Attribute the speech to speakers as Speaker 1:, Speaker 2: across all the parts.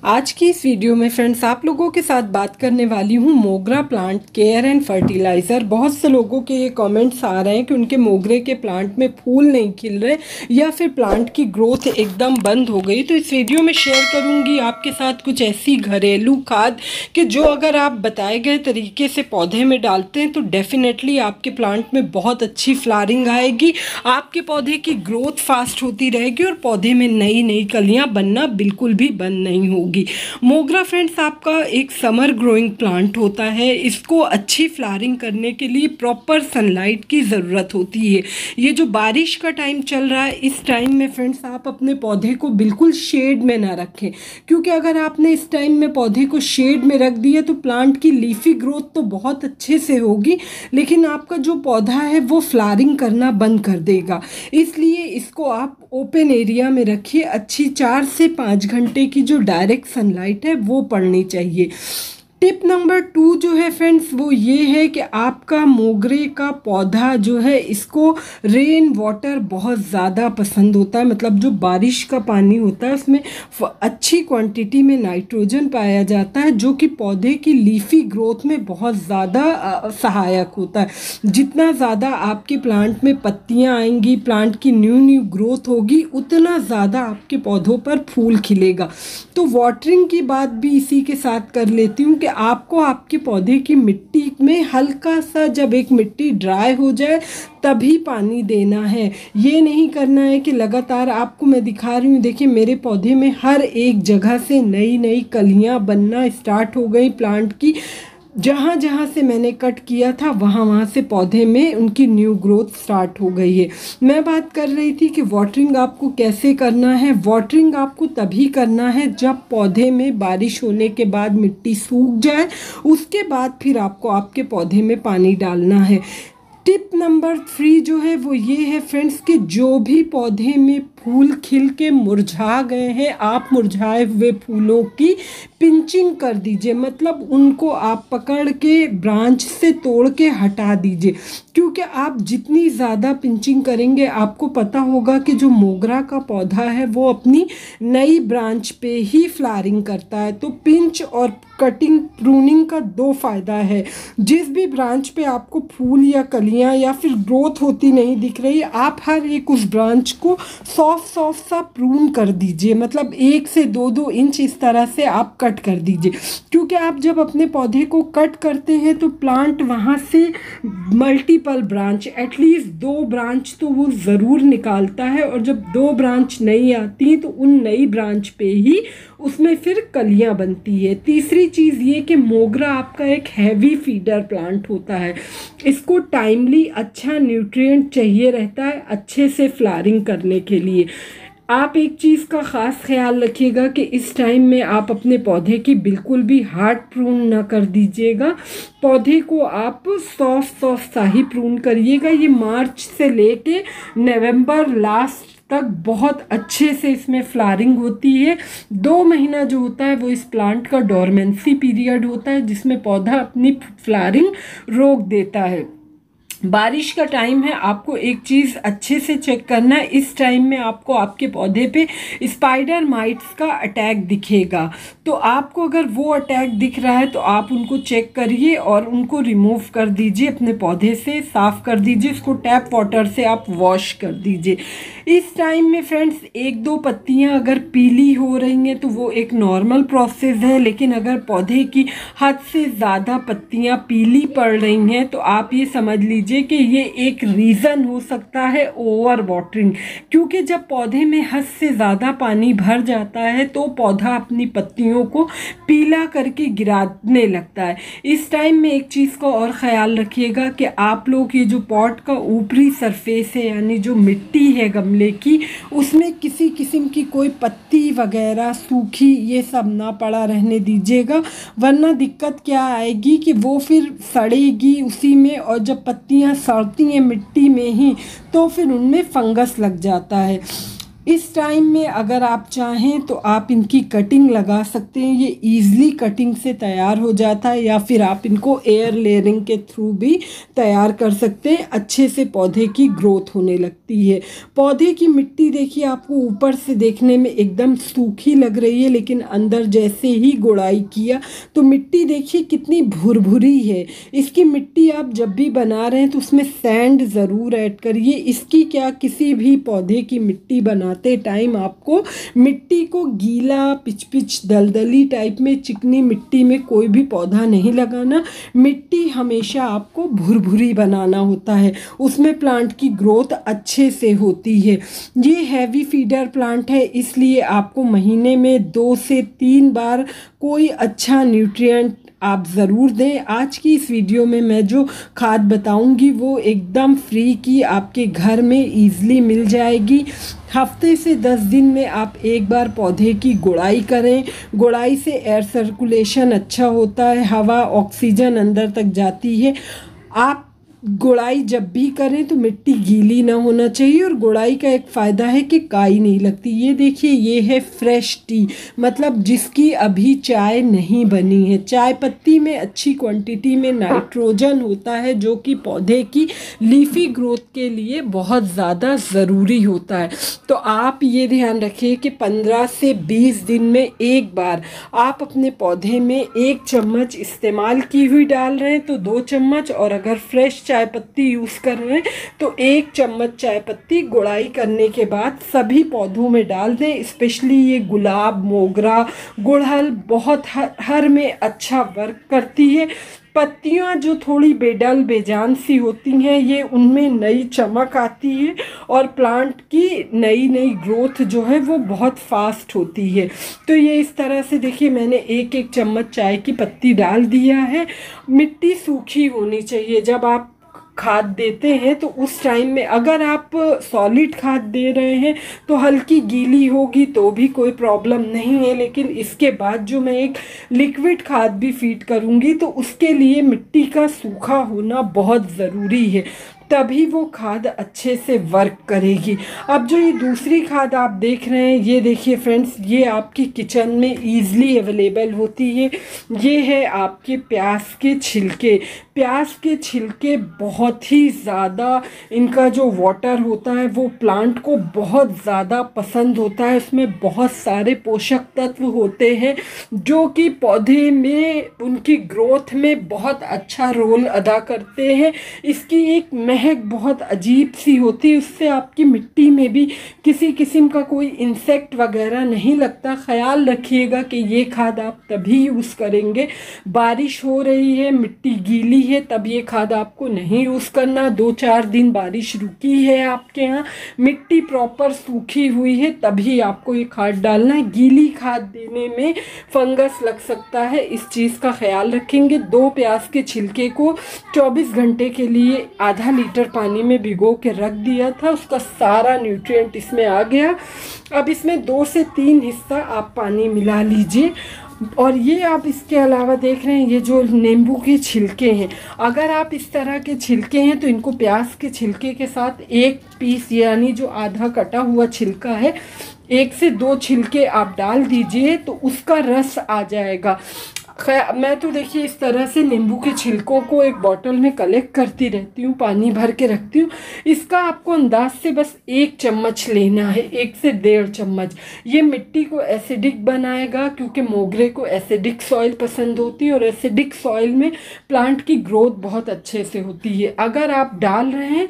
Speaker 1: आज की इस वीडियो में फ्रेंड्स आप लोगों के साथ बात करने वाली हूँ मोगरा प्लांट केयर एंड फर्टिलाइज़र। बहुत से लोगों के ये कमेंट्स आ रहे हैं कि उनके मोगरे के प्लांट में फूल नहीं खिल रहे या फिर प्लांट की ग्रोथ एकदम बंद हो गई। तो इस वीडियो में शेयर करूँगी आपके साथ कुछ ऐसी घरेलू खाद कि जो अगर आप बताए गए तरीके से पौधे में डालते हैं तो डेफिनेटली आपके प्लांट में बहुत अच्छी फ्लावरिंग आएगी, आपके पौधे की ग्रोथ फास्ट होती रहेगी और पौधे में नई नई कलियाँ बनना बिल्कुल भी बंद नहीं होगी। मोगरा फ्रेंड्स आपका एक समर ग्रोइंग प्लांट होता है। इसको अच्छी फ्लावरिंग करने के लिए प्रॉपर सनलाइट की ज़रूरत होती है। ये जो बारिश का टाइम चल रहा है, इस टाइम में फ्रेंड्स आप अपने पौधे को बिल्कुल शेड में ना रखें, क्योंकि अगर आपने इस टाइम में पौधे को शेड में रख दिया तो प्लांट की लीफी ग्रोथ तो बहुत अच्छे से होगी, लेकिन आपका जो पौधा है वो फ्लावरिंग करना बंद कर देगा। इसलिए इसको आप ओपन एरिया में रखिए। अच्छी 4 से 5 घंटे की जो डायरेक्ट सनलाइट है वो पड़नी चाहिए। टिप नंबर 2 जो है फ्रेंड्स वो ये है कि आपका मोगरे का पौधा जो है इसको रेन वाटर बहुत ज़्यादा पसंद होता है। मतलब जो बारिश का पानी होता है उसमें अच्छी क्वांटिटी में नाइट्रोजन पाया जाता है, जो कि पौधे की लीफी ग्रोथ में बहुत ज़्यादा सहायक होता है। जितना ज़्यादा आपके प्लांट में पत्तियां आएंगी, प्लांट की न्यू ग्रोथ होगी, उतना ज़्यादा आपके पौधों पर फूल खिलेगा। तो वाटरिंग की बात भी इसी के साथ कर लेती हूँ कि आपको आपके पौधे की मिट्टी में हल्का सा, जब एक मिट्टी ड्राई हो जाए तभी पानी देना है। ये नहीं करना है कि लगातार, आपको मैं दिखा रही हूँ, देखिए मेरे पौधे में हर एक जगह से नई नई कलियाँ बनना स्टार्ट हो गई प्लांट की। जहाँ जहाँ से मैंने कट किया था वहाँ से पौधे में उनकी न्यू ग्रोथ स्टार्ट हो गई है। मैं बात कर रही थी कि वाटरिंग आपको कैसे करना है। वाटरिंग आपको तभी करना है जब पौधे में बारिश होने के बाद मिट्टी सूख जाए, उसके बाद फिर आपको आपके पौधे में पानी डालना है। टिप नंबर 3 जो है वो ये है फ्रेंड्स कि जो भी पौधे में फूल खिल के मुरझा गए हैं, आप मुरझाए हुए फूलों की पिंचिंग कर दीजिए। मतलब उनको आप पकड़ के ब्रांच से तोड़ के हटा दीजिए, क्योंकि आप जितनी ज़्यादा पिंचिंग करेंगे, आपको पता होगा कि जो मोगरा का पौधा है वो अपनी नई ब्रांच पे ही फ्लावरिंग करता है। तो पिंच और कटिंग, प्रूनिंग का 2 फ़ायदा है। जिस भी ब्रांच पे आपको फूल या कलियां या फिर ग्रोथ होती नहीं दिख रही, आप हर एक उस ब्रांच को सॉफ्ट सा प्रून कर दीजिए। मतलब 1 से 2 इंच इस तरह से आप कट कर दीजिए, क्योंकि आप जब अपने पौधे को कट करते हैं तो प्लांट वहाँ से मल्टीपल ब्रांच, एटलीस्ट 2 ब्रांच तो वो ज़रूर निकालता है, और जब 2 ब्रांच नहीं आती तो उन नई ब्रांच पे ही उसमें फिर कलियां बनती है। तीसरी चीज़ ये कि मोगरा आपका एक हैवी फीडर प्लांट होता है। इसको टाइमली अच्छा न्यूट्रिएंट चाहिए रहता है अच्छे से फ्लावरिंग करने के लिए। आप एक चीज़ का ख़ास ख्याल रखिएगा कि इस टाइम में आप अपने पौधे की बिल्कुल भी हार्ड प्रून ना कर दीजिएगा। पौधे को आप सॉफ्ट सा ही प्रून करिएगा। ये मार्च से लेके नवंबर लास्ट तक बहुत अच्छे से इसमें फ्लावरिंग होती है। 2 महीना जो होता है वो इस प्लांट का डोरमेंसी पीरियड होता है, जिसमें पौधा अपनी फ्लावरिंग रोक देता है। बारिश का टाइम है, आपको एक चीज़ अच्छे से चेक करना है। इस टाइम में आपको आपके पौधे पे स्पाइडर माइट्स का अटैक दिखेगा, तो आपको अगर वो अटैक दिख रहा है तो आप उनको चेक करिए और उनको रिमूव कर दीजिए, अपने पौधे से साफ़ कर दीजिए। इसको टैप वाटर से आप वॉश कर दीजिए। इस टाइम में फ्रेंड्स 1-2 पत्तियां अगर पीली हो रही हैं तो वो एक नॉर्मल प्रोसेस है, लेकिन अगर पौधे की हद से ज़्यादा पत्तियां पीली पड़ रही हैं तो आप ये समझ लीजिए कि ये एक रीज़न हो सकता है ओवर वाटरिंग। क्योंकि जब पौधे में हद से ज़्यादा पानी भर जाता है तो पौधा अपनी पत्तियों को पीला करके गिराने लगता है। इस टाइम में एक चीज़ का और ख़याल रखिएगा कि आप लोग ये जो पॉट का ऊपरी सरफेस है, यानी जो मिट्टी है गमले की, उसमें किसी किस्म की कोई पत्ती वगैरह सूखी ये सब ना पड़ा रहने दीजिएगा, वरना दिक्कत क्या आएगी कि वो फिर सड़ेगी उसी में, और जब पत्तियां सड़ती हैं मिट्टी में ही तो फिर उनमें फंगस लग जाता है। इस टाइम में अगर आप चाहें तो आप इनकी कटिंग लगा सकते हैं, ये ईज़िली कटिंग से तैयार हो जाता है, या फिर आप इनको एयर लेयरिंग के थ्रू भी तैयार कर सकते हैं। अच्छे से पौधे की ग्रोथ होने लगती है। पौधे की मिट्टी देखिए, आपको ऊपर से देखने में एकदम सूखी लग रही है, लेकिन अंदर जैसे ही गुड़ाई किया तो मिट्टी देखिए कितनी भुरभुरी है। इसकी मिट्टी आप जब भी बना रहे हैं तो उसमें सैंड ज़रूर ऐड करिए। इसकी क्या, किसी भी पौधे की मिट्टी बनाते टाइम आपको मिट्टी को गीला, पिच पिच दलदली टाइप में, चिकनी मिट्टी में कोई भी पौधा नहीं लगाना। मिट्टी हमेशा आपको भुरभुरी बनाना होता है, उसमें प्लांट की ग्रोथ अच्छे से होती है। ये हैवी फीडर प्लांट है, इसलिए आपको महीने में 2 से 3 बार कोई अच्छा न्यूट्रिएंट आप ज़रूर दें। आज की इस वीडियो में मैं जो खाद बताऊंगी वो एकदम फ्री की आपके घर में ईज़िली मिल जाएगी। हफ्ते से 10 दिन में आप एक बार पौधे की गुड़ाई करें। गुड़ाई से एयर सर्कुलेशन अच्छा होता है, हवा ऑक्सीजन अंदर तक जाती है। आप गुड़ाई जब भी करें तो मिट्टी गीली ना होना चाहिए, और गुड़ाई का एक फ़ायदा है कि काई नहीं लगती। ये देखिए, ये है फ्रेश टी, मतलब जिसकी अभी चाय नहीं बनी है। चाय पत्ती में अच्छी क्वांटिटी में नाइट्रोजन होता है, जो कि पौधे की लीफी ग्रोथ के लिए बहुत ज़्यादा ज़रूरी होता है। तो आप ये ध्यान रखिए कि 15 से 20 दिन में एक बार आप अपने पौधे में 1 चम्मच इस्तेमाल की हुई डाल रहे हैं तो 2 चम्मच, और अगर फ्रेश चाय पत्ती यूज़ कर रहे हैं तो 1 चम्मच चाय पत्ती गुड़ाई करने के बाद सभी पौधों में डाल दें। स्पेशली ये गुलाब, मोगरा, गुड़हल बहुत हर में अच्छा वर्क करती है। पत्तियां जो थोड़ी बेडल बेजान सी होती हैं, ये उनमें नई चमक आती है, और प्लांट की नई नई ग्रोथ जो है वो बहुत फास्ट होती है। तो ये इस तरह से देखिए, मैंने 1-1 चम्मच चाय की पत्ती डाल दिया है। मिट्टी सूखी होनी चाहिए जब आप खाद देते हैं, तो उस टाइम में अगर आप सॉलिड खाद दे रहे हैं तो हल्की गीली होगी तो भी कोई प्रॉब्लम नहीं है, लेकिन इसके बाद जो मैं एक लिक्विड खाद भी फीड करूँगी तो उसके लिए मिट्टी का सूखा होना बहुत ज़रूरी है, तभी वो खाद अच्छे से वर्क करेगी। अब जो ये दूसरी खाद आप देख रहे हैं, ये देखिए फ्रेंड्स, ये आपकी किचन में ईज़िली अवेलेबल होती है। ये है आपके प्याज के छिलके। प्याज के छिलके बहुत ही ज़्यादा, इनका जो वाटर होता है वो प्लांट को बहुत ज़्यादा पसंद होता है। उसमें बहुत सारे पोषक तत्व होते हैं जो कि पौधे में उनकी ग्रोथ में बहुत अच्छा रोल अदा करते हैं। इसकी एक महक बहुत अजीब सी होती है, उससे आपकी मिट्टी में भी किसी किस्म का कोई इंसेक्ट वगैरह नहीं लगता। ख्याल रखिएगा कि ये खाद आप तभी यूज़ करेंगे, बारिश हो रही है, मिट्टी गीली है, तब ये खाद आपको नहीं यूज़ करना। 2-4 दिन बारिश रुकी है आपके यहाँ, मिट्टी प्रॉपर सूखी हुई है, तभी आपको ये खाद डालना है। गीली खाद देने में फंगस लग सकता है, इस चीज़ का ख्याल रखेंगे। 2 प्याज के छिलके को 24 घंटे के लिए आधा लीटर पानी में भिगो के रख दिया था, उसका सारा न्यूट्रिएंट इसमें आ गया। अब इसमें 2 से 3 हिस्सा आप पानी मिला लीजिए। और ये आप इसके अलावा देख रहे हैं, ये जो नींबू के छिलके हैं, अगर आप इस तरह के छिलके हैं तो इनको प्याज के छिलके के साथ 1 पीस, यानी जो आधा कटा हुआ छिलका है, 1 से 2 छिलके आप डाल दीजिए तो उसका रस आ जाएगा। मैं तो देखिए इस तरह से नींबू के छिलकों को एक बॉटल में कलेक्ट करती रहती हूँ, पानी भर के रखती हूँ। इसका आपको अंदाज से बस 1 चम्मच लेना है, 1 से 1.5 चम्मच। ये मिट्टी को एसिडिक बनाएगा, क्योंकि मोगरे को एसिडिक सॉइल पसंद होती है, और एसिडिक सॉइल में प्लांट की ग्रोथ बहुत अच्छे से होती है। अगर आप डाल रहे हैं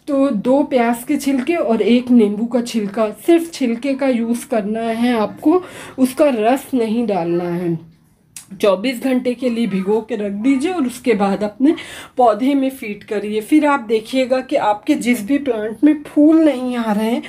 Speaker 1: तो 2 प्याज के छिलके और 1 नींबू का छिलका, सिर्फ छिलके का यूज़ करना है आपको, उसका रस नहीं डालना है। 24 घंटे के लिए भिगो के रख दीजिए और उसके बाद अपने पौधे में फीड करिए। फिर आप देखिएगा कि आपके जिस भी प्लांट में फूल नहीं आ रहे हैं,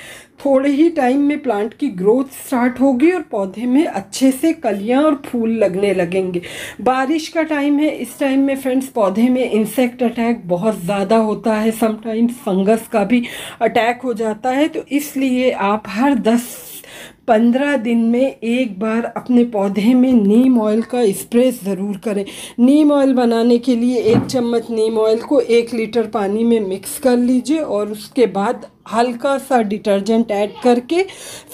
Speaker 1: थोड़े ही टाइम में प्लांट की ग्रोथ स्टार्ट होगी और पौधे में अच्छे से कलियां और फूल लगने लगेंगे। बारिश का टाइम है, इस टाइम में फ्रेंड्स पौधे में इंसेक्ट अटैक बहुत ज़्यादा होता है, समटाइम्स फंगस का भी अटैक हो जाता है। तो इसलिए आप हर 10-15 दिन में एक बार अपने पौधे में नीम ऑयल का स्प्रे ज़रूर करें। नीम ऑयल बनाने के लिए 1 चम्मच नीम ऑयल को 1 लीटर पानी में मिक्स कर लीजिए और उसके बाद हल्का सा डिटर्जेंट ऐड करके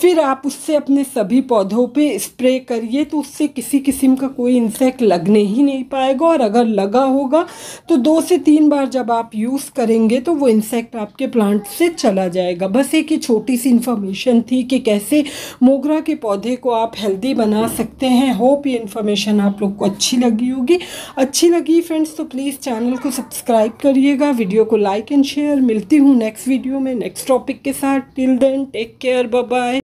Speaker 1: फिर आप उससे अपने सभी पौधों पे स्प्रे करिए, तो उससे किसी किस्म का कोई इंसेक्ट लगने ही नहीं पाएगा। और अगर लगा होगा तो 2 से 3 बार जब आप यूज़ करेंगे तो वो इंसेक्ट आपके प्लांट से चला जाएगा। बस एक ही छोटी सी इन्फॉर्मेशन थी कि कैसे मोगरा के पौधे को आप हेल्दी बना सकते हैं। होप ये इन्फॉर्मेशन आप लोग को अच्छी लगी होगी। अच्छी लगी फ्रेंड्स तो प्लीज़ चैनल को सब्सक्राइब करिएगा, वीडियो को लाइक एंड शेयर। मिलती हूँ नेक्स्ट वीडियो में नेक्स्ट टॉपिक के साथ। Till then take care, bye bye.